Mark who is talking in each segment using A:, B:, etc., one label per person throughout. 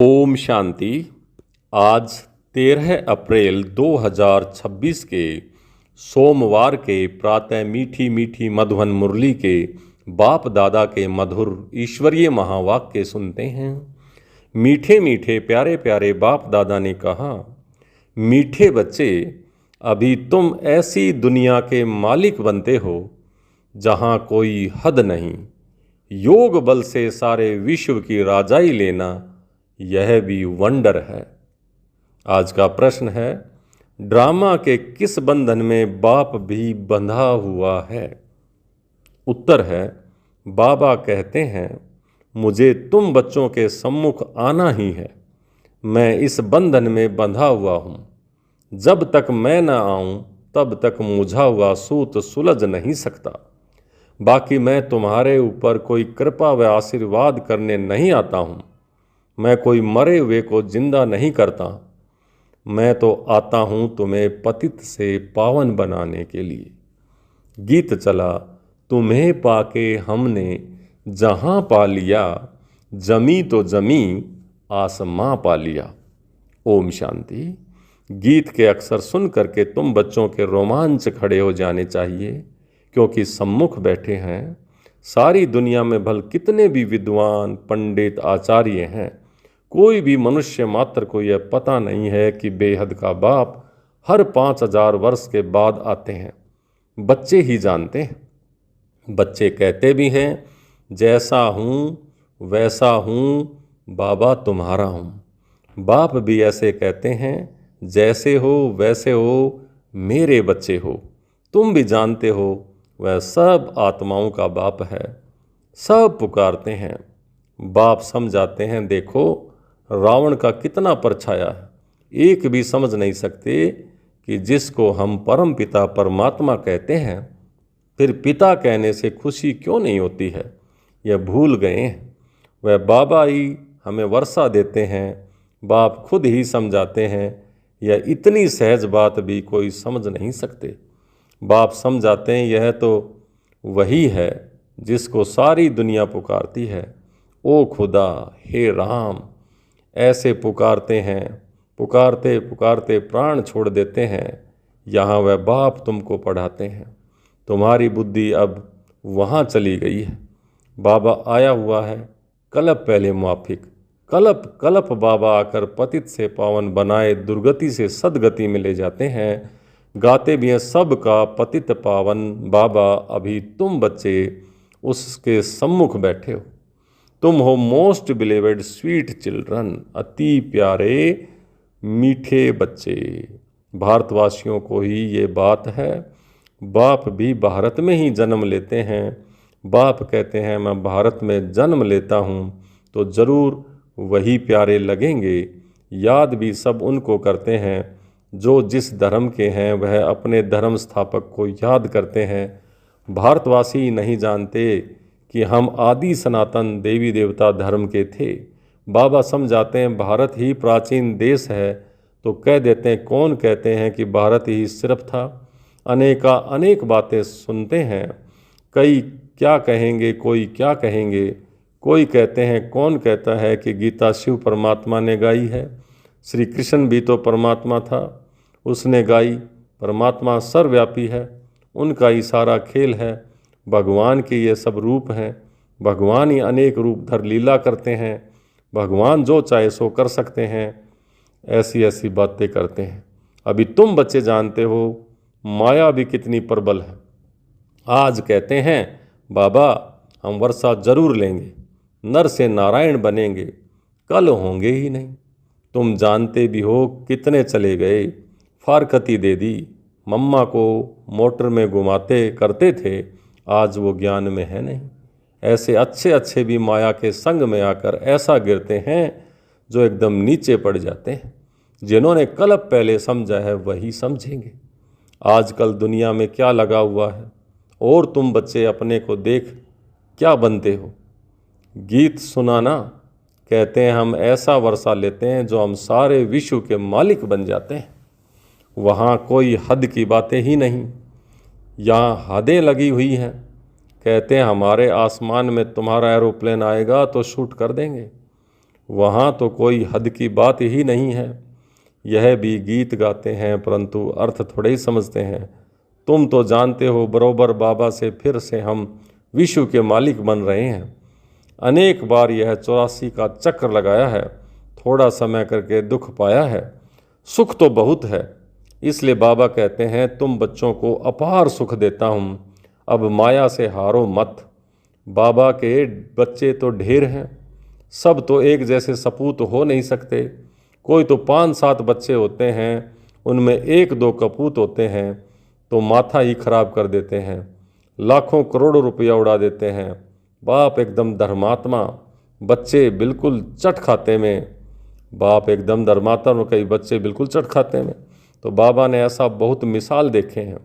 A: ओम शांति। आज 13 अप्रैल 2026 के सोमवार के प्रातः मीठी मीठी मधुवन मुरली के बाप दादा के मधुर ईश्वरीय महावाक्य सुनते हैं। मीठे मीठे प्यारे प्यारे बाप दादा ने कहा, मीठे बच्चे, अभी तुम ऐसी दुनिया के मालिक बनते हो जहाँ कोई हद नहीं। योग बल से सारे विश्व की राजाई लेना, यह भी वंडर है। आज का प्रश्न है, ड्रामा के किस बंधन में बाप भी बंधा हुआ है? उत्तर है, बाबा कहते हैं, मुझे तुम बच्चों के सम्मुख आना ही है। मैं इस बंधन में बंधा हुआ हूँ। जब तक मैं न आऊँ तब तक मुझा हुआ सूत सुलझ नहीं सकता। बाकी मैं तुम्हारे ऊपर कोई कृपा व आशीर्वाद करने नहीं आता हूँ। मैं कोई मरे हुए को जिंदा नहीं करता। मैं तो आता हूँ तुम्हें पतित से पावन बनाने के लिए। गीत चला, तुम्हें पाके हमने जहाँ पा लिया, जमी तो जमी आसमां पा लिया। ओम शांति। गीत के अक्सर सुन करके तुम बच्चों के रोमांच खड़े हो जाने चाहिए, क्योंकि सम्मुख बैठे हैं सारी दुनिया में भल कितने भी विद्वान पंडित आचार्य हैं, कोई भी मनुष्य मात्र को यह पता नहीं है कि बेहद का बाप हर 5000 वर्ष के बाद आते हैं। बच्चे ही जानते हैं। बच्चे कहते भी हैं, जैसा हूँ वैसा हूँ बाबा तुम्हारा हूँ। बाप भी ऐसे कहते हैं, जैसे हो वैसे हो मेरे बच्चे हो। तुम भी जानते हो वह सब आत्माओं का बाप है। सब पुकारते हैं। बाप समझाते हैं, देखो रावण का कितना परछाया है। एक भी समझ नहीं सकते कि जिसको हम परम पिता परमात्मा कहते हैं, फिर पिता कहने से खुशी क्यों नहीं होती है, यह भूल गए हैं। वह बाबा ही हमें वर्षा देते हैं। बाप खुद ही समझाते हैं, यह इतनी सहज बात भी कोई समझ नहीं सकते। बाप समझाते हैं, यह तो वही है जिसको सारी दुनिया पुकारती है। ओ खुदा, हे राम, ऐसे पुकारते हैं। पुकारते पुकारते प्राण छोड़ देते हैं। यहाँ वह बाप तुमको पढ़ाते हैं। तुम्हारी बुद्धि अब वहाँ चली गई है। बाबा आया हुआ है कल्प पहले मुआफिक। कल्प कल्प बाबा आकर पतित से पावन बनाए दुर्गति से सदगति में ले जाते हैं। गाते भी हैं, सबका पतित पावन बाबा, अभी तुम बच्चे उसके सम्मुख बैठे हो। तुम हो मोस्ट बिलीवेड स्वीट चिल्ड्रन, अति प्यारे मीठे बच्चे। भारतवासियों को ही ये बात है। बाप भी भारत में ही जन्म लेते हैं। बाप कहते हैं, मैं भारत में जन्म लेता हूँ तो ज़रूर वही प्यारे लगेंगे। याद भी सब उनको करते हैं जो जिस धर्म के हैं। वह अपने धर्म स्थापक को याद करते हैं। भारतवासी नहीं जानते कि हम आदि सनातन देवी देवता धर्म के थे। बाबा समझाते हैं, भारत ही प्राचीन देश है तो कह देते हैं, कौन कहते हैं कि भारत ही सिर्फ था। अनेक बातें सुनते हैं। कई क्या कहेंगे, कोई क्या कहेंगे। कोई कहते हैं, कौन कहता है कि गीता शिव परमात्मा ने गाई है। श्री कृष्ण भी तो परमात्मा था, उसने गाई। परमात्मा सर्वव्यापी है, उनका ही सारा खेल है। भगवान के ये सब रूप हैं। भगवान ही अनेक रूप धर लीला करते हैं। भगवान जो चाहे सो कर सकते हैं। ऐसी ऐसी बातें करते हैं। अभी तुम बच्चे जानते हो माया भी कितनी प्रबल है। आज कहते हैं, बाबा हम वर्षा जरूर लेंगे, नर से नारायण बनेंगे, कल होंगे ही नहीं। तुम जानते भी हो कितने चले गए। फारकती दे दी। मम्मा को मोटर में घुमाते करते थे, आज वो ज्ञान में है नहीं। ऐसे अच्छे अच्छे भी माया के संग में आकर ऐसा गिरते हैं जो एकदम नीचे पड़ जाते हैं। जिन्होंने कल्प पहले समझा है वही समझेंगे। आजकल दुनिया में क्या लगा हुआ है, और तुम बच्चे अपने को देख क्या बनते हो। गीत सुनाना, कहते हैं हम ऐसा वर्षा लेते हैं जो हम सारे विश्व के मालिक बन जाते हैं। वहाँ कोई हद की बातें ही नहीं। यहाँ हदें लगी हुई हैं। कहते हैं, हमारे आसमान में तुम्हारा एरोप्लेन आएगा तो शूट कर देंगे। वहाँ तो कोई हद की बात ही नहीं है। यह भी गीत गाते हैं परंतु अर्थ थोड़े ही समझते हैं। तुम तो जानते हो बरोबर बाबा से फिर से हम विश्व के मालिक बन रहे हैं। अनेक बार यह 84 का चक्र लगाया है, थोड़ा समय करके दुख पाया है, सुख तो बहुत है। इसलिए बाबा कहते हैं तुम बच्चों को अपार सुख देता हूँ, अब माया से हारो मत। बाबा के बच्चे तो ढेर हैं, सब तो एक जैसे सपूत हो नहीं सकते। कोई तो 5-7 बच्चे होते हैं, उनमें 1-2 कपूत होते हैं तो माथा ही खराब कर देते हैं, लाखों करोड़ों रुपया उड़ा देते हैं। बाप एकदम धर्मात्मा, बच्चे बिल्कुल चट खाते में। बाप एकदम धर्मात्मा और कई बच्चे बिल्कुल चट खाते में। तो बाबा ने ऐसा बहुत मिसाल देखे हैं।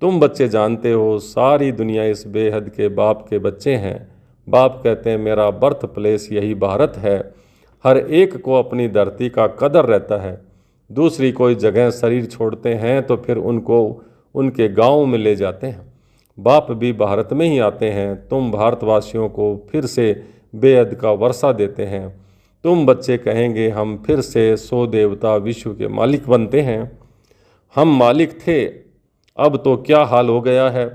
A: तुम बच्चे जानते हो सारी दुनिया इस बेहद के बाप के बच्चे हैं। बाप कहते हैं मेरा बर्थ प्लेस यही भारत है। हर एक को अपनी धरती का कदर रहता है। दूसरी कोई जगह शरीर छोड़ते हैं तो फिर उनको उनके गांव में ले जाते हैं। बाप भी भारत में ही आते हैं। तुम भारतवासियों को फिर से बेहद का वर्षा देते हैं। तुम बच्चे कहेंगे हम फिर से 100 देवता विश्व के मालिक बनते हैं। हम मालिक थे, अब तो क्या हाल हो गया है।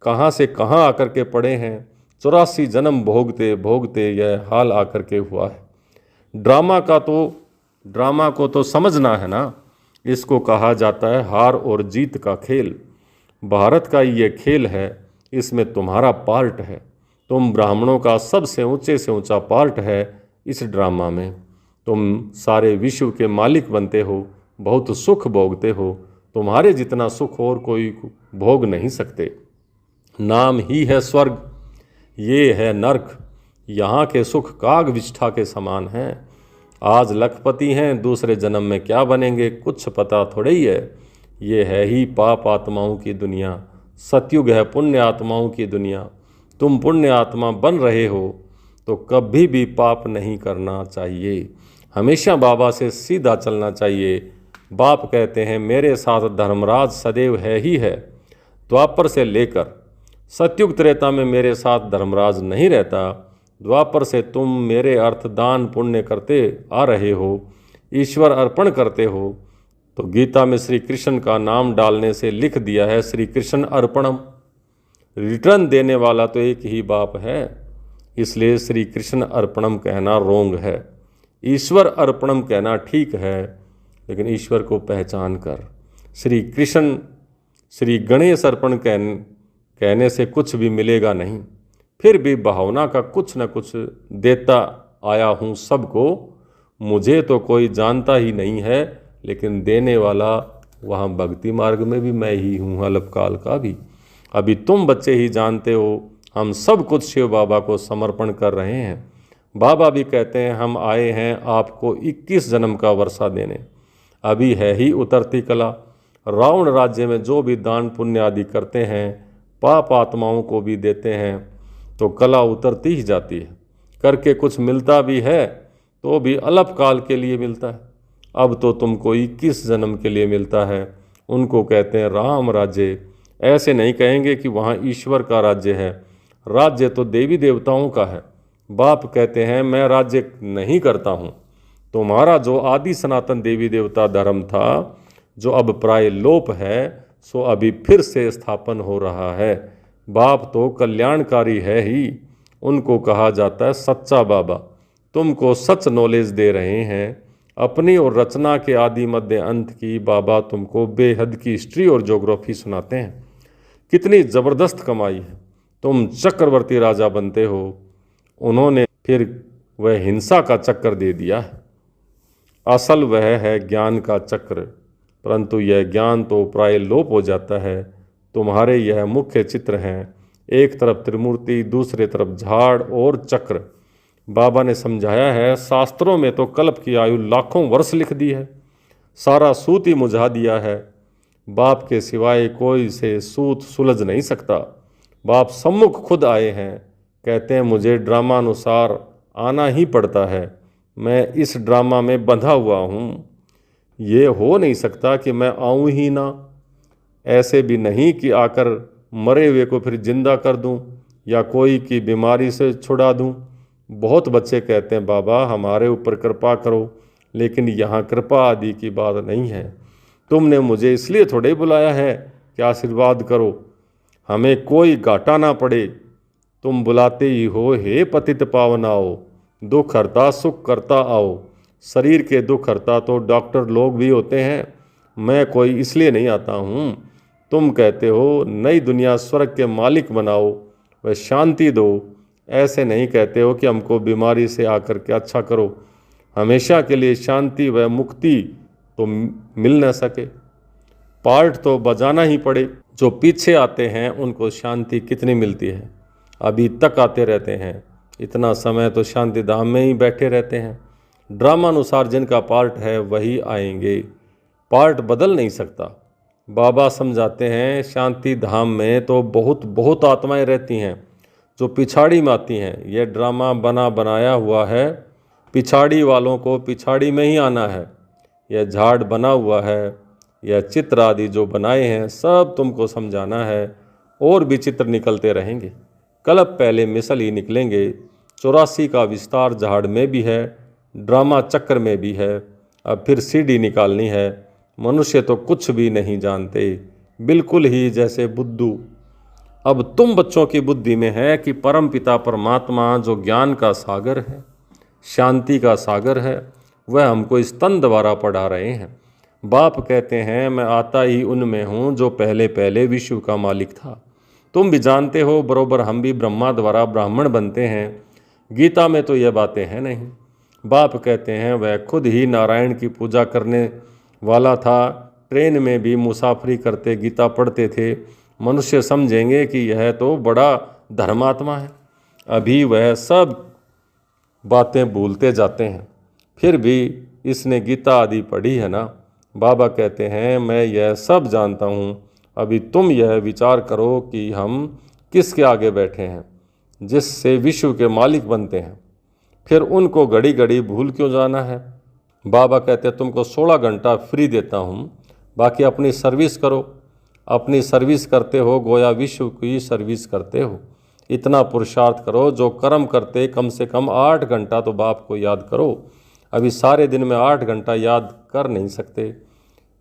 A: कहाँ से कहाँ आकर के पड़े हैं। 84 जन्म भोगते भोगते यह हाल आकर के हुआ है। ड्रामा को तो समझना है ना। इसको कहा जाता है हार और जीत का खेल। भारत का ये खेल है, इसमें तुम्हारा पार्ट है। तुम ब्राह्मणों का सबसे ऊंचे से ऊंचा पार्ट है इस ड्रामा में। तुम सारे विश्व के मालिक बनते हो, बहुत सुख भोगते हो। तुम्हारे जितना सुख और कोई भोग नहीं सकते। नाम ही है स्वर्ग, ये है नर्क। यहाँ के सुख काग विष्ठा के समान हैं। आज लखपति हैं, दूसरे जन्म में क्या बनेंगे कुछ पता थोड़े ही है। ये है ही पाप आत्माओं की दुनिया। सतयुग है पुण्य आत्माओं की दुनिया। तुम पुण्य आत्मा बन रहे हो तो कभी भी पाप नहीं करना चाहिए। हमेशा बाबा से सीधा चलना चाहिए। बाप कहते हैं मेरे साथ धर्मराज सदैव है ही है। द्वापर से लेकर सतयुग त्रेता में मेरे साथ धर्मराज नहीं रहता। द्वापर से तुम मेरे अर्थ दान पुण्य करते आ रहे हो, ईश्वर अर्पण करते हो। तो गीता में श्री कृष्ण का नाम डालने से लिख दिया है श्री कृष्ण अर्पणम। रिटर्न देने वाला तो एक ही बाप है, इसलिए श्री कृष्ण अर्पणम कहना रोंग है। ईश्वर अर्पणम कहना ठीक है, लेकिन ईश्वर को पहचान कर। श्री कृष्ण श्री गणेश अर्पण कहने से कुछ भी मिलेगा नहीं। फिर भी भावना का कुछ न कुछ देता आया हूँ सबको। मुझे तो कोई जानता ही नहीं है, लेकिन देने वाला वहाँ भक्ति मार्ग में भी मैं ही हूँ, अल्पकाल का भी। अभी तुम बच्चे ही जानते हो हम सब कुछ शिव बाबा को समर्पण कर रहे हैं। बाबा भी कहते हैं हम आए हैं आपको 21 जन्म का वर्षा देने। अभी है ही उतरती कला। रावण राज्य में जो भी दान पुण्य आदि करते हैं, पाप आत्माओं को भी देते हैं, तो कला उतरती ही जाती है। करके कुछ मिलता भी है तो भी अल्पकाल के लिए मिलता है। अब तो तुमको 21 जन्म के लिए मिलता है। उनको कहते हैं राम राज्य। ऐसे नहीं कहेंगे कि वहाँ ईश्वर का राज्य है। राज्य तो देवी देवताओं का है। बाप कहते हैं मैं राज्य नहीं करता हूँ। तुम्हारा जो आदि सनातन देवी देवता धर्म था, जो अब प्राय लोप है, सो अभी फिर से स्थापन हो रहा है। बाप तो कल्याणकारी है ही। उनको कहा जाता है सच्चा बाबा। तुमको सच नॉलेज दे रहे हैं। अपनी और रचना के आदि मध्य अंत की बाबा तुमको बेहद की हिस्ट्री और ज्योग्राफी सुनाते हैं। कितनी ज़बरदस्त कमाई है। तुम चक्रवर्ती राजा बनते हो, उन्होंने फिर वह हिंसा का चक्कर दे दिया है। असल वह है ज्ञान का चक्र, परंतु यह ज्ञान तो प्राय लोप हो जाता है। तुम्हारे यह मुख्य चित्र हैं, एक तरफ त्रिमूर्ति, दूसरे तरफ झाड़ और चक्र। बाबा ने समझाया है, शास्त्रों में तो कल्प की आयु लाखों वर्ष लिख दी है। सारा सूत ही मुझा दिया है। बाप के सिवाय कोई से सूत सुलझ नहीं सकता। बाप सम्मुख खुद आए हैं, कहते हैं मुझे ड्रामा अनुसार आना ही पड़ता है। मैं इस ड्रामा में बंधा हुआ हूँ। ये हो नहीं सकता कि मैं आऊँ ही ना। ऐसे भी नहीं कि आकर मरे हुए को फिर जिंदा कर दूं या कोई की बीमारी से छुड़ा दूं। बहुत बच्चे कहते हैं बाबा हमारे ऊपर कृपा करो, लेकिन यहाँ कृपा आदि की बात नहीं है। तुमने मुझे इसलिए थोड़े बुलाया है कि आशीर्वाद करो, हमें कोई घाटा ना पड़े। तुम बुलाते ही हो, हे पतित पावन आओ, दुख हरता सुख करता आओ। शरीर के दुख हरता तो डॉक्टर लोग भी होते हैं, मैं कोई इसलिए नहीं आता हूँ। तुम कहते हो नई दुनिया स्वर्ग के मालिक बनाओ व शांति दो, ऐसे नहीं कहते हो कि हमको बीमारी से आकर के अच्छा करो। हमेशा के लिए शांति व मुक्ति तो मिल न सके, पार्ट तो बजाना ही पड़े। जो पीछे आते हैं उनको शांति कितनी मिलती है, अभी तक आते रहते हैं, इतना समय तो शांति धाम में ही बैठे रहते हैं। ड्रामा अनुसार जिनका पार्ट है वही आएंगे, पार्ट बदल नहीं सकता। बाबा समझाते हैं शांति धाम में तो बहुत बहुत आत्माएं रहती हैं जो पिछाड़ी में आती हैं। यह ड्रामा बना बनाया हुआ है, पिछाड़ी वालों को पिछाड़ी में ही आना है। यह झाड़ बना हुआ है, यह चित्र आदि जो बनाए हैं सब तुमको समझाना है, और भी चित्र निकलते रहेंगे। कल्प पहले मिसल ही निकलेंगे। 84 का विस्तार झाड़ में भी है, ड्रामा चक्र में भी है, अब फिर सीढ़ी निकालनी है। मनुष्य तो कुछ भी नहीं जानते, बिल्कुल ही जैसे बुद्धू। अब तुम बच्चों की बुद्धि में है कि परम पिता परमात्मा जो ज्ञान का सागर है, शांति का सागर है, वह हमको स्तन द्वारा पढ़ा रहे हैं। बाप कहते हैं मैं आता ही उनमें हूँ जो पहले पहले विश्व का मालिक था। तुम भी जानते हो बरोबर हम भी ब्रह्मा द्वारा ब्राह्मण बनते हैं। गीता में तो यह बातें हैं नहीं। बाप कहते हैं वह खुद ही नारायण की पूजा करने वाला था, ट्रेन में भी मुसाफरी करते गीता पढ़ते थे। मनुष्य समझेंगे कि यह तो बड़ा धर्मात्मा है, अभी वह सब बातें भूलते जाते हैं। फिर भी इसने गीता आदि पढ़ी है ना। बाबा कहते हैं मैं यह सब जानता हूँ, अभी तुम यह विचार करो कि हम किसके आगे बैठे हैं, जिससे विश्व के मालिक बनते हैं। फिर उनको घड़ी घड़ी भूल क्यों जाना है। बाबा कहते हैं तुमको 16 घंटा फ्री देता हूँ, बाकी अपनी सर्विस करो। अपनी सर्विस करते हो गोया विश्व की सर्विस करते हो। इतना पुरुषार्थ करो, जो कर्म करते कम से कम 8 घंटा तो बाप को याद करो। अभी सारे दिन में 8 घंटा याद कर नहीं सकते।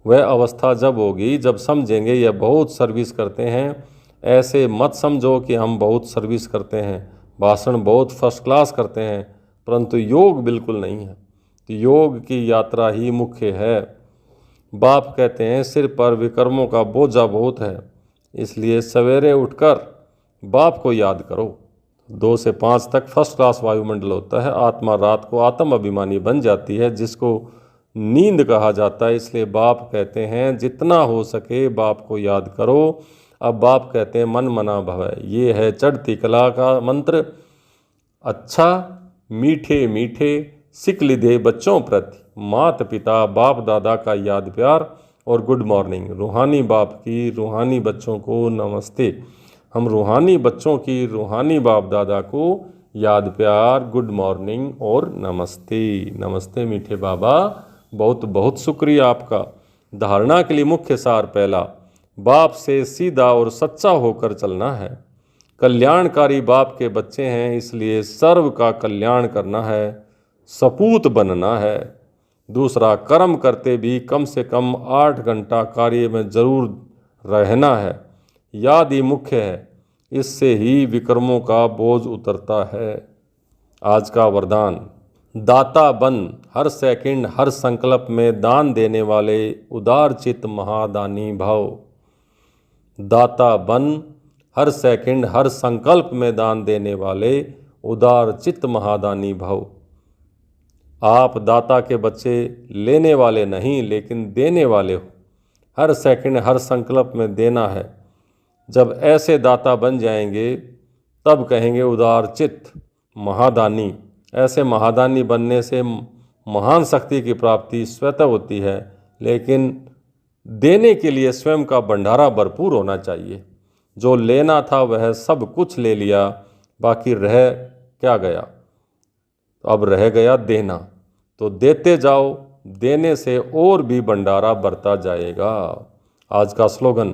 A: वह अवस्था जब होगी जब समझेंगे यह बहुत सर्विस करते हैं। ऐसे मत समझो कि हम बहुत सर्विस करते हैं, भाषण बहुत फर्स्ट क्लास करते हैं, परंतु योग बिल्कुल नहीं है। तो योग की यात्रा ही मुख्य है। बाप कहते हैं सिर पर विकर्मों का बोझा बहुत है, इसलिए सवेरे उठकर बाप को याद करो। 2 से 5 तक फर्स्ट क्लास वायुमंडल होता है। आत्मा रात को आत्म अभिमानी बन जाती है, जिसको नींद कहा जाता है। इसलिए बाप कहते हैं जितना हो सके बाप को याद करो। अब बाप कहते हैं मन मना भवै, ये है चढ़ती कला का मंत्र। अच्छा मीठे मीठे सिक लिधे बच्चों प्रति माता पिता बाप दादा का याद प्यार और गुड मॉर्निंग। रूहानी बाप की रूहानी बच्चों को नमस्ते। हम रूहानी बच्चों की रूहानी बाप दादा को याद प्यार, गुड मॉर्निंग और नमस्ते। नमस्ते मीठे बाबा, बहुत बहुत शुक्रिया आपका। धारणा के लिए मुख्य सार पहला, बाप से सीधा और सच्चा होकर चलना है। कल्याणकारी बाप के बच्चे हैं, इसलिए सर्व का कल्याण करना है, सपूत बनना है। दूसरा, कर्म करते भी कम से कम 8 घंटा कार्य में जरूर रहना है। याद ही मुख्य है, इससे ही विक्रमों का बोझ उतरता है। आज का वरदान, दाता बन, हर सेकंड हर संकल्प में दान देने वाले उदार चित्त महादानी भाव। दाता बन, हर सेकंड हर संकल्प में दान देने वाले उदार चित्त महादानी भाव। आप दाता के बच्चे लेने वाले नहीं लेकिन देने वाले हो। हर सेकंड हर संकल्प में देना है। जब ऐसे दाता बन जाएंगे तब कहेंगे उदार चित्त महादानी। ऐसे महादानी बनने से महान शक्ति की प्राप्ति स्वतः होती है, लेकिन देने के लिए स्वयं का भंडारा भरपूर होना चाहिए। जो लेना था वह सब कुछ ले लिया, बाकी रह क्या गया? अब रह गया देना। तो देते जाओ, देने से और भी भंडारा बढ़ता जाएगा। आज का स्लोगन,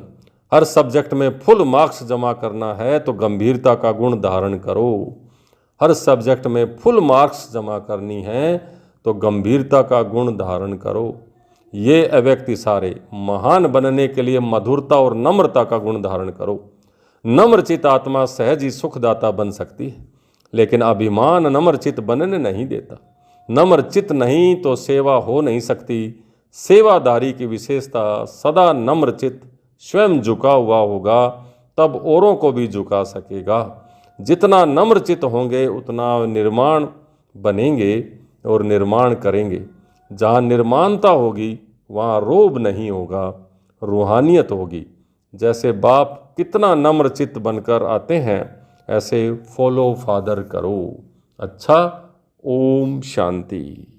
A: हर सब्जेक्ट में फुल मार्क्स जमा करना है तो गंभीरता का गुण धारण करो। हर सब्जेक्ट में फुल मार्क्स जमा करनी है तो गंभीरता का गुण धारण करो। ये अव्यक्ति सारे महान बनने के लिए मधुरता और नम्रता का गुण धारण करो। नम्रचित आत्मा सहज ही सुखदाता बन सकती है, लेकिन अभिमान नम्रचित बनने नहीं देता। नम्रचित नहीं तो सेवा हो नहीं सकती। सेवादारी की विशेषता सदा नम्रचित स्वयं झुका हुआ होगा, तब औरों को भी झुका सकेगा। जितना नम्रचित होंगे उतना निर्माण बनेंगे और निर्माण करेंगे। जहाँ निर्माणता होगी वहाँ रोब नहीं होगा, रूहानियत होगी। जैसे बाप कितना नम्रचित बनकर आते हैं, ऐसे फॉलो फादर करो। अच्छा, ओम शांति।